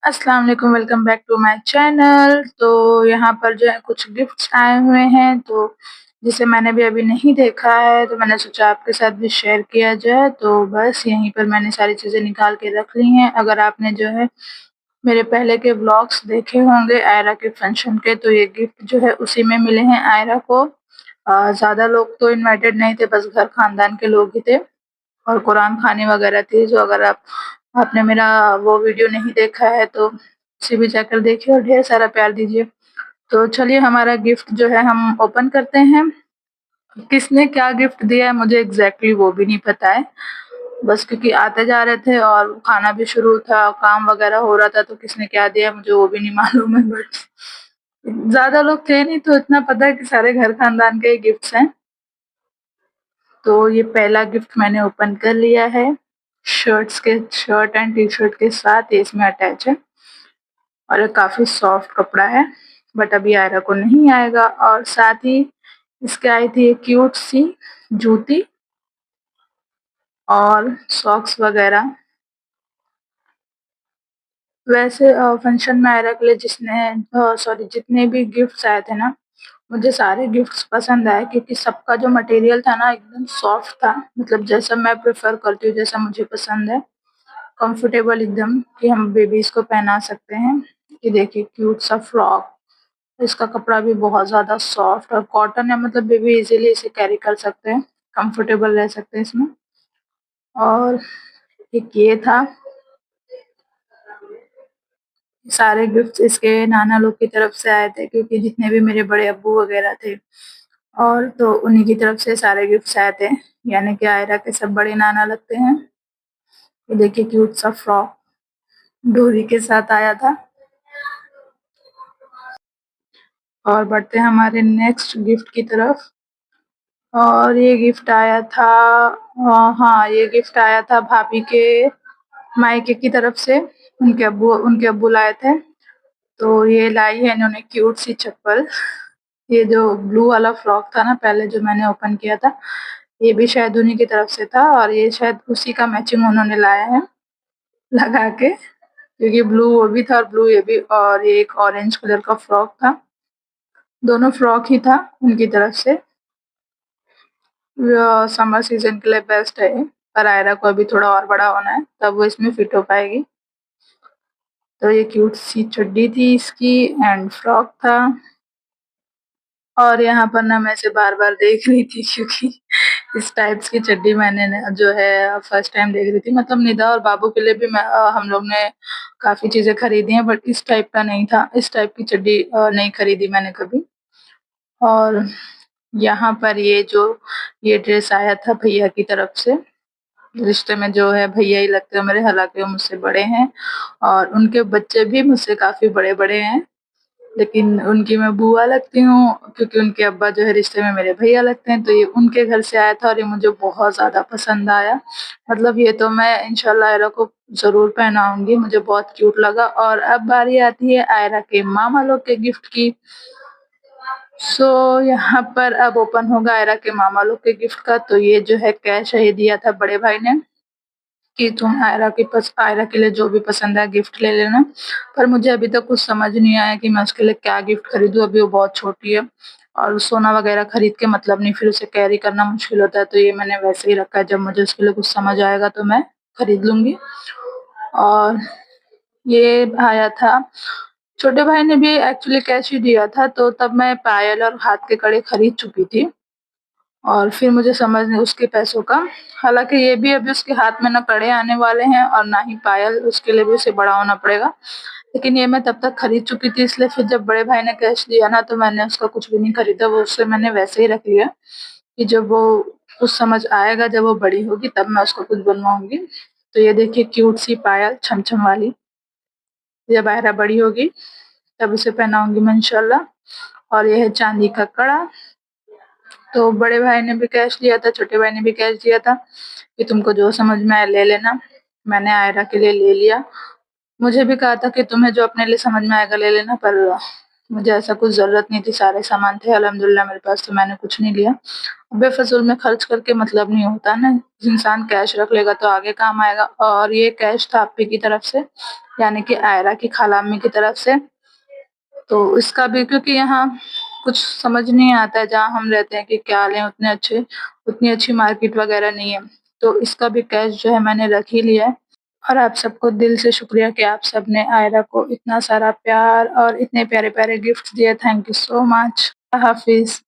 अस्सलाम वालेकुम, welcome back to my channel. तो यहाँ पर जो है कुछ गिफ्ट्स आए हुए हैं, तो जिसे मैंने भी अभी नहीं देखा है, तो मैंने सोचा आपके साथ भी शेयर किया जाए। तो बस यहीं पर मैंने सारी चीज़ें निकाल के रख ली हैं। अगर आपने जो है मेरे पहले के व्लॉग्स देखे होंगे आयरा के फंक्शन के, तो ये गिफ्ट जो है उसी में मिले हैं आयरा को। ज़्यादा लोग तो इनवाइटेड नहीं थे, बस घर खानदान के लोग ही थे और कुरान खानी वगैरह थी। जो अगर आपने मेरा वो वीडियो नहीं देखा है तो उसे भी जाकर देखिए और ढेर सारा प्यार दीजिए। तो चलिए हमारा गिफ्ट जो है हम ओपन करते हैं। किसने क्या गिफ्ट दिया है मुझे एग्ज़ैक्टली वो भी नहीं पता है। बस क्योंकि आते जा रहे थे और खाना भी शुरू था, काम वगैरह हो रहा था, तो किसने क्या दिया मुझे वो भी नहीं मालूम है। बट ज़्यादा लोग थे नहीं, तो इतना पता है कि सारे घर खानदान के ही गिफ्ट्स हैं। तो ये पहला गिफ्ट मैंने ओपन कर लिया है। शर्ट एंड टी-शर्ट के साथ ये इसमें अटैच है और ये काफ़ी सॉफ्ट कपड़ा है, बट अभी आयरा को नहीं आएगा। और साथ ही इसके आई थी एक क्यूट सी जूती और सॉक्स वगैरह। वैसे फंक्शन में आयरा के लिए जितने भी गिफ्ट्स आए थे ना, मुझे सारे गिफ्ट्स पसंद आए क्योंकि सबका जो मटेरियल था ना एकदम सॉफ्ट था। मतलब जैसा मैं प्रेफ़र करती हूँ, जैसा मुझे पसंद है। कंफर्टेबल एकदम कि हम बेबीज़ को पहना सकते हैं। ये देखिए क्यूट सा फ्रॉक, इसका कपड़ा भी बहुत ज़्यादा सॉफ्ट और कॉटन है, मतलब बेबी इज़िली इसे कैरी कर सकते हैं, कंफर्टेबल रह सकते हैं इसमें। और एक ये था, सारे गिफ्ट्स इसके नाना लोग की तरफ से आए थे क्योंकि जितने भी मेरे बड़े अब्बू वगैरह थे और तो उन्हीं की तरफ से सारे गिफ्ट्स आए थे, यानी कि आयरा के सब बड़े नाना लगते हैं। ये देखिए क्यूट सा फ्रॉक डोरी के साथ आया था। और बढ़ते हैं हमारे नेक्स्ट गिफ्ट की तरफ। और ये गिफ्ट आया था, हाँ, ये गिफ्ट आया था भाभी के मायके की तरफ से। उनके अब्बू लाए थे। तो ये लाई है इन्होंने क्यूट सी चप्पल। ये जो ब्लू वाला फ्रॉक था ना पहले जो मैंने ओपन किया था, ये भी शायद उन्हीं की तरफ से था और ये शायद उसी का मैचिंग उन्होंने लाया है लगा के, क्योंकि ब्लू वो भी था और ब्लू ये भी, और ये एक ऑरेंज कलर का फ्रॉक था। दोनों फ्रॉक ही था उनकी तरफ से। समर सीजन के लिए बेस्ट है ये, पर आयरा को अभी थोड़ा और बड़ा होना है तब वो इसमें फिट हो पाएगी। तो ये क्यूट सी चड्डी थी इसकी एंड फ्रॉक था। और यहाँ पर ना मैं इसे बार-बार देख रही थी क्योंकि इस टाइप्स की चड्डी मैंने न जो है फर्स्ट टाइम देख रही थी। मतलब निदा और बाबू के लिए भी हम लोग ने काफ़ी चीज़ें खरीदी हैं, बट इस टाइप का नहीं था। इस टाइप की चड्डी नहीं खरीदी मैंने कभी। और यहाँ पर ये ड्रेस आया था भैया की तरफ से। रिश्ते में जो है भैया ही लगते हैं मेरे, हालाँकि वो मुझसे बड़े हैं और उनके बच्चे भी मुझसे काफ़ी बड़े-बड़े हैं। लेकिन उनकी मैं बुआ लगती हूँ क्योंकि उनके अब्बा जो है रिश्ते में मेरे भैया लगते हैं। तो ये उनके घर से आया था और ये मुझे बहुत ज़्यादा पसंद आया। मतलब ये तो मैं इंशाल्लाह आयरा को ज़रूर पहनाऊँगी, मुझे बहुत क्यूट लगा। और अब बारी आती है आयरा के मामा लोग के गिफ्ट की। सो यहाँ पर अब ओपन होगा आयरा के मामा लोग के गिफ्ट का। तो ये जो है कैश है, ये दिया था बड़े भाई ने कि तुम आयरा के लिए जो भी पसंद है गिफ्ट ले लेना। पर मुझे अभी तक कुछ समझ नहीं आया कि मैं उसके लिए क्या गिफ्ट खरीदूँ, अभी वो बहुत छोटी है और सोना वगैरह खरीद के मतलब नहीं, फिर उसे कैरी करना मुश्किल होता है। तो ये मैंने वैसे ही रखा है, जब मुझे उसके लिए कुछ समझ आएगा तो मैं खरीद लूँगी। और ये आया था, छोटे भाई ने भी एक्चुअली कैश ही दिया था, तो तब मैं पायल और हाथ के कड़े खरीद चुकी थी और फिर मुझे समझ नहीं उसके पैसों का। हालाँकि ये भी अभी उसके हाथ में ना कड़े आने वाले हैं और ना ही पायल, उसके लिए भी उसे बड़ा होना पड़ेगा। लेकिन ये मैं तब तक खरीद चुकी थी, इसलिए फिर जब बड़े भाई ने कैश दिया ना तो मैंने उसका कुछ भी नहीं खरीदा, वो उसे मैंने वैसे ही रख लिया कि जब वो कुछ समझ आएगा, जब वो बड़ी होगी तब मैं उसको कुछ बनवाऊँगी। तो ये देखिए क्यूट सी पायल छम-छम वाली, जब आयरा बड़ी होगी तब उसे पहनाऊँगी मैं इंशाल्लाह। और ये है चांदी का कड़ा। तो बड़े भाई ने भी कैश दिया था, छोटे भाई ने भी कैश दिया था कि तुमको जो समझ में आए ले लेना। मैंने आयरा के लिए ले लिया। मुझे भी कहा था कि तुम्हें जो अपने लिए समझ में आएगा ले लेना, पर मुझे ऐसा कुछ ज़रूरत नहीं थी, सारे सामान थे अल्हम्दुलिल्लाह मेरे पास, तो मैंने कुछ नहीं लिया। बेफ़िज़ूल में खर्च करके मतलब नहीं होता ना, इंसान कैश रख लेगा तो आगे काम आएगा और ये कैश था आपी की तरफ से, यानी कि आयरा की खालाम्मी की तरफ से। तो इसका भी क्योंकि यहाँ कुछ समझ नहीं आता है जहाँ हम रहते हैं कि क्या लें उतनी अच्छी मार्केट वग़ैरह नहीं है। तो इसका भी कैश जो है मैंने रख ही लिया है और आप सबको दिल से शुक्रिया कि आप सबने आयरा को इतना सारा प्यार और इतने प्यारे-प्यारे गिफ्ट दिए। Thank you so much. हाफ़िज़।